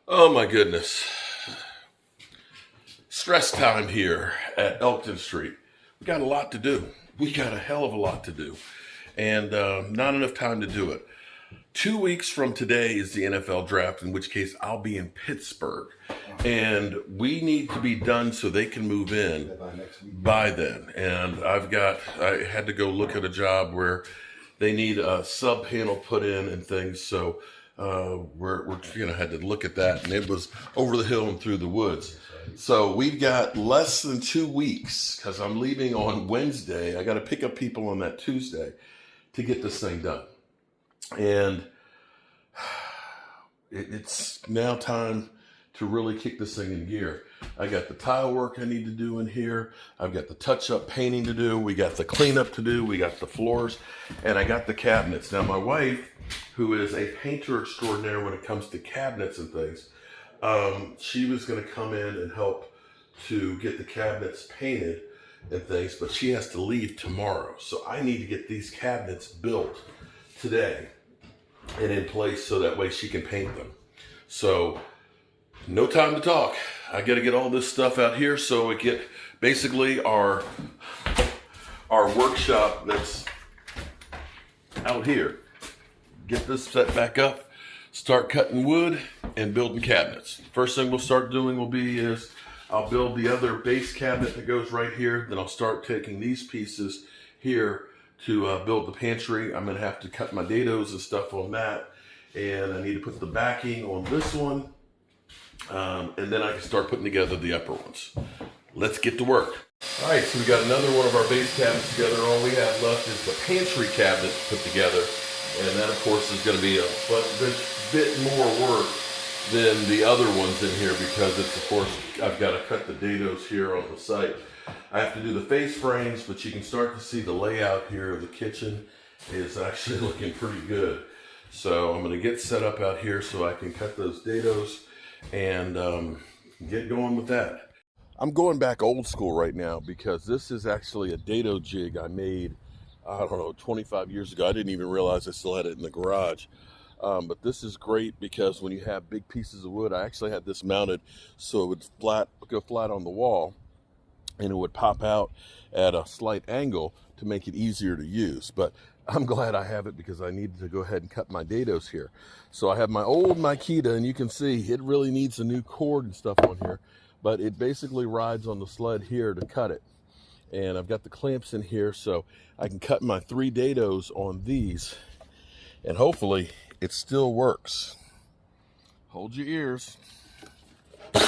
Oh my goodness. Stress time here at Elkton Street. We got a lot to do. We got a hell of a lot to do. And not enough time to do it. 2 weeks from today is the NFL draft, in which case I'll be in Pittsburgh. And we need to be done so they can move in by then. And I had to go look at a job where they need a sub panel put in and things. So we're had to look at that, and it was over the hill and through the woods. So we've got less than 2 weeks because I'm leaving on Wednesday. I got to pick up people on that Tuesday to get this thing done. And it's now time to really kick this thing in gear. I got the tile work I need to do in here. I've got the touch-up painting to do. We got the cleanup to do. We got the floors, and I got the cabinets. Now, my wife, who is a painter extraordinaire when it comes to cabinets and things, she was going to come in and help to get the cabinets painted and things, but she has to leave tomorrow. So I need to get these cabinets built today and in place so that way she can paint them. So no time to talk. I got to get all this stuff out here so we get basically our workshop that's out here. Get this set back up, start cutting wood and building cabinets. First thing we'll start doing is I'll build the other base cabinet that goes right here. Then I'll start taking these pieces here to build the pantry. I'm going to have to cut my dados and stuff on that. And I need to put the backing on this one. And then I can start putting together the upper ones. Let's get to work. All right, so we got another one of our base cabinets together. All we have left is the pantry cabinet to put together. And that, of course, is going to be a bit more work than the other ones in here because it's, of course, I've got to cut the dados here on the site. I have to do the face frames, but you can start to see the layout here of the kitchen is actually looking pretty good. So I'm going to get set up out here so I can cut those dados and get going with that. I'm going back old school right now because this is actually a dado jig I made, I don't know, 25 years ago. I didn't even realize I still had it in the garage. But this is great because when you have big pieces of wood, I actually had this mounted so it would go flat on the wall and it would pop out at a slight angle to make it easier to use. But I'm glad I have it because I needed to go ahead and cut my dados here. So I have my old Makita, and you can see it really needs a new cord and stuff on here, but it basically rides on the sled here to cut it. And I've got the clamps in here so I can cut my 3 dados on these, and hopefully it still works. Hold your ears. Okay.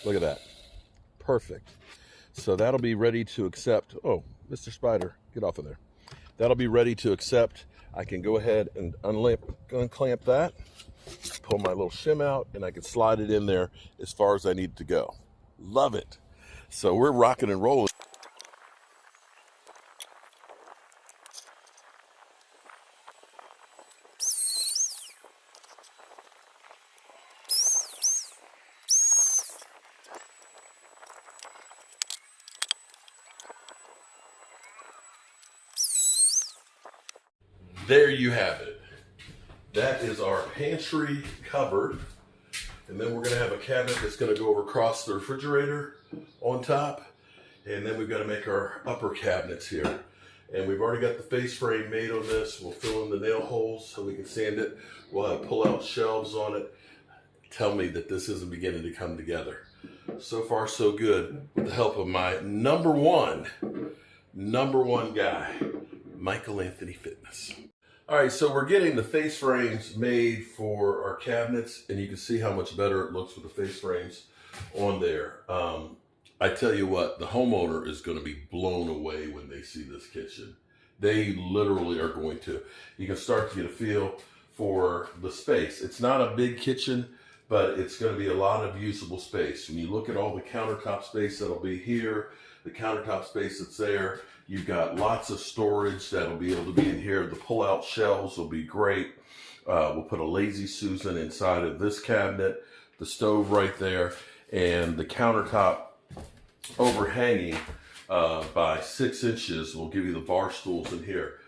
Look at that. Perfect. So that'll be ready to accept. Oh, Mr. Spider, get off of there. That'll be ready to accept. I can go ahead and unclamp that, pull my little shim out, and I can slide it in there as far as I need to go. Love it. So we're rocking and rolling. There you have it. That is our pantry cupboard. And then we're going to have a cabinet that's going to go across the refrigerator on top. And then we've got to make our upper cabinets here. And we've already got the face frame made on this. We'll fill in the nail holes so we can sand it. We'll have pull-out shelves on it. Tell me that this isn't beginning to come together. So far, so good. With the help of my number one guy, Michael Anthony Fitness. All right, so we're getting the face frames made for our cabinets, and you can see how much better it looks with the face frames on there. I tell you what, the homeowner is going to be blown away when they see this kitchen. They literally are going to. You can start to get a feel for the space. It's not a big kitchen, but it's going to be a lot of usable space. When you look at all the countertop space that'll be here, the countertop space that's there, You've got lots of storage that'll be able to be in here. The pull-out shelves will be great. We'll put a Lazy Susan inside of this cabinet, the stove right there, and the countertop overhanging by 6 inches will give you the bar stools in here.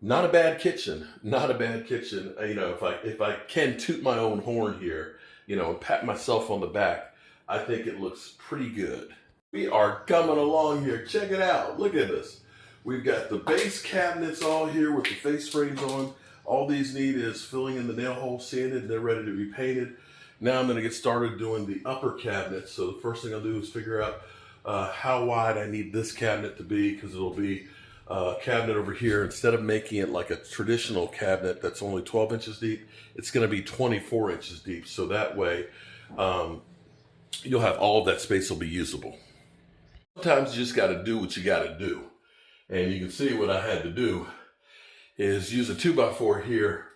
Not a bad kitchen, not a bad kitchen. You know, if I can toot my own horn here, you know, and pat myself on the back, I think it looks pretty good. We are coming along here. Check it out. Look at this. We've got the base cabinets all here with the face frames on. All these need is filling in the nail holes, sanded, and they're ready to be painted. Now I'm going to get started doing the upper cabinets. So the first thing I'll do is figure out how wide I need this cabinet to be, because it'll be cabinet over here. Instead of making it like a traditional cabinet that's only 12 inches deep, it's going to be 24 inches deep. So that way you'll have all of that space will be usable. Sometimes you just got to do what you got to do. And you can see what I had to do is use a 2x4 here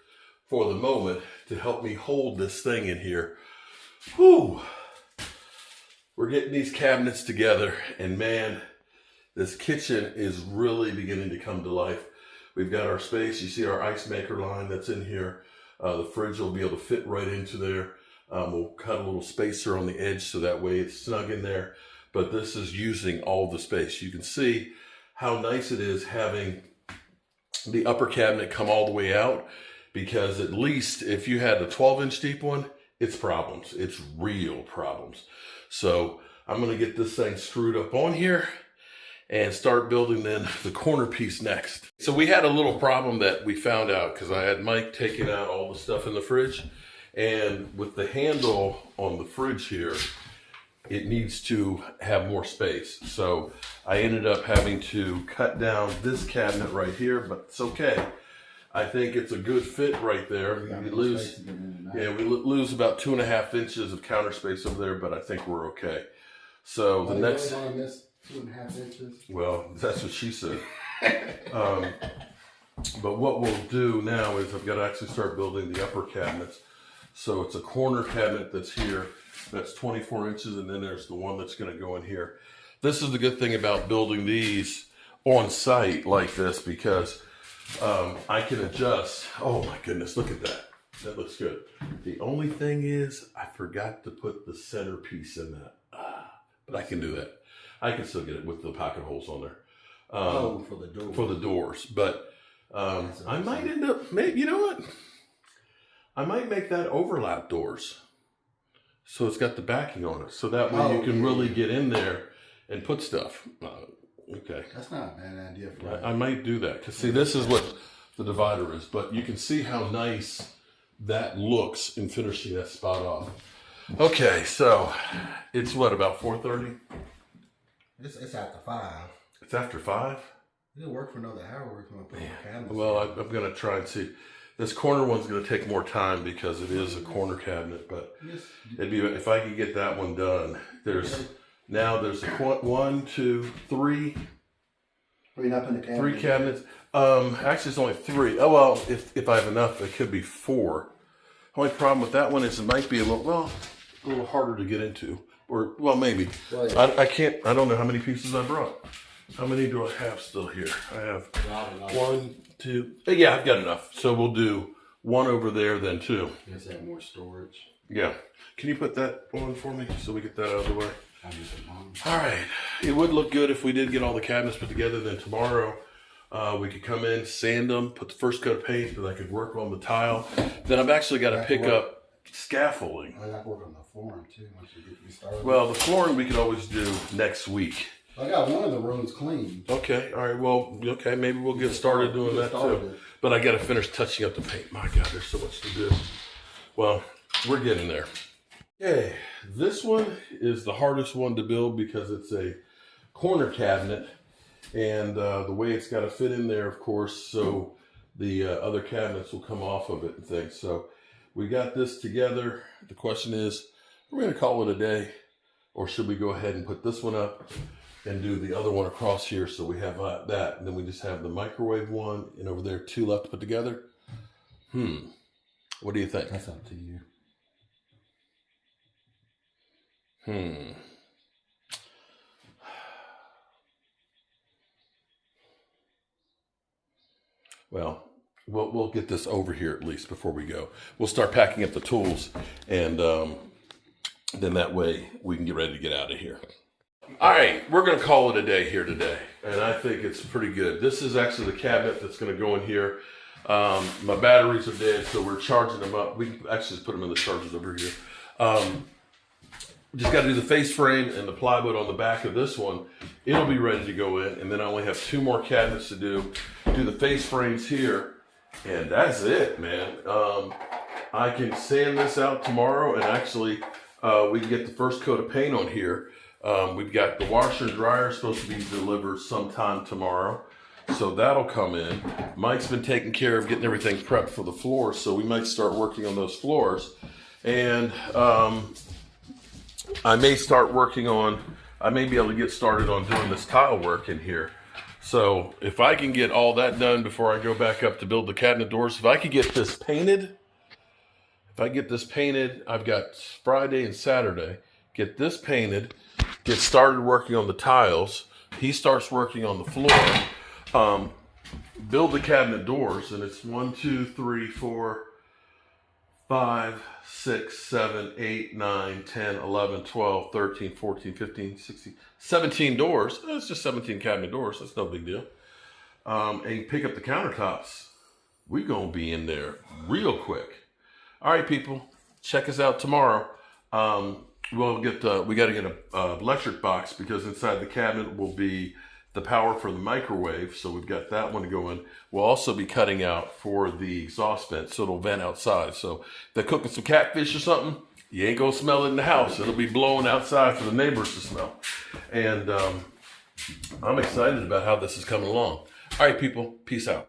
for the moment to help me hold this thing in here. Whew. We're getting these cabinets together, and man, this kitchen is really beginning to come to life. We've got our space. You see our ice maker line that's in here. The fridge will be able to fit right into there. We'll cut a little spacer on the edge so that way it's snug in there. But this is using all the space. You can see how nice it is having the upper cabinet come all the way out, because at least if you had a 12-inch deep one, it's problems. It's real problems. So I'm going to get this thing screwed up on here and start building then the corner piece next. So we had a little problem that we found out because I had Mike taking out all the stuff in the fridge, and with the handle on the fridge here, it needs to have more space. So I ended up having to cut down this cabinet right here, but it's okay. I think it's a good fit right there. We lose about 2.5 inches of counter space over there, but I think we're okay. So the next, really miss 2.5 inches. Well, that's what she said. But what we'll do now is I've got to actually start building the upper cabinets. So it's a corner cabinet that's here. That's 24 inches, and then there's the one that's going to go in here. This is the good thing about building these on site like this, because I can adjust. Oh my goodness, look at that. That looks good. The only thing is I forgot to put the centerpiece in that. But I can do that. I can still get it with the pocket holes on there. For the doors. For the doors. But I might end up, maybe, you know what? I might make that overlap doors. So it's got the backing on it. So that way you can really get in there and put stuff. Okay. That's not a bad idea for that. I might do that. Because see, this is what the divider is. But you can see how nice that looks in finishing that spot off. Okay, so it's what, about 4:30? It's after 5. It's after 5? It'll work for another hour. We're going to put more cabinets. Well, I'm going to try and see. This corner one's going to take more time because it is a corner cabinet, but it'd be, if I could get that one done. There's a 1, 2, 3. Are you not putting the cabinets? 3 cabinets. Actually, it's only 3. Oh well, if I have enough, it could be 4. Only problem with that one is it might be a little harder to get into, or well, maybe. Well, yeah. I don't know how many pieces I brought. How many do I have still here? I have 1, 2. Yeah, I've got enough. So we'll do 1 over there, then 2. Just have more storage. Yeah. Can you put that on for me so we get that out of the way? All right. It would look good if we did get all the cabinets put together. Then tomorrow we could come in, sand them, put the first coat of paint, then I could work on the tile. Then I've actually got to pick up scaffolding. I got to work on the flooring too once you get me started. Well, the flooring we could always do next week. I got one of the rooms clean. Okay, all right, well, okay, maybe we'll get started doing that too. But I got to finish touching up the paint. My God, there's so much to do. Well, we're getting there. Okay, this one is the hardest one to build because it's a corner cabinet. And the way it's got to fit in there, of course, so the other cabinets will come off of it and things. So we got this together. The question is, we're going to call it a day, or should we go ahead and put this one up and do the other one across here so we have that, and then we just have the microwave one, and over there 2 left to put together? What do you think? That's up to you. well, we'll get this over here at least before we go. We'll start packing up the tools, and then that way we can get ready to get out of here. All right, we're going to call it a day here today, and I think it's pretty good. This is actually the cabinet that's going to go in here. My batteries are dead, so we're charging them up. We can actually just put them in the chargers over here. Just got to do the face frame and the plywood on the back of this one. It'll be ready to go in, and then I only have 2 more cabinets to do. Do the face frames here, and that's it, man. I can sand this out tomorrow, and actually we can get the first coat of paint on here. We've got the washer and dryer supposed to be delivered sometime tomorrow, so that'll come in. Mike's been taking care of getting everything prepped for the floors, so we might start working on those floors. And I may be able to get started on doing this tile work in here. So if I can get all that done before I go back up to build the cabinet doors, if I could get this painted, I've got Friday and Saturday, get this painted, get started working on the tiles. He starts working on the floor, build the cabinet doors, and it's 1, 2, 3, 4, 5, 6, 7, 8, 9, 10, 11, 12, 13, 14, 15, 16, 17 doors. That's just 17 cabinet doors. That's no big deal. And you pick up the countertops. We're going to be in there real quick. All right, people, check us out tomorrow. We got to get an electric box, because inside the cabinet will be the power for the microwave. So we've got that one to go in. We'll also be cutting out for the exhaust vent, so it'll vent outside. So if they're cooking some catfish or something, you ain't gonna smell it in the house. It'll be blowing outside for the neighbors to smell. And I'm excited about how this is coming along. All right, people, peace out.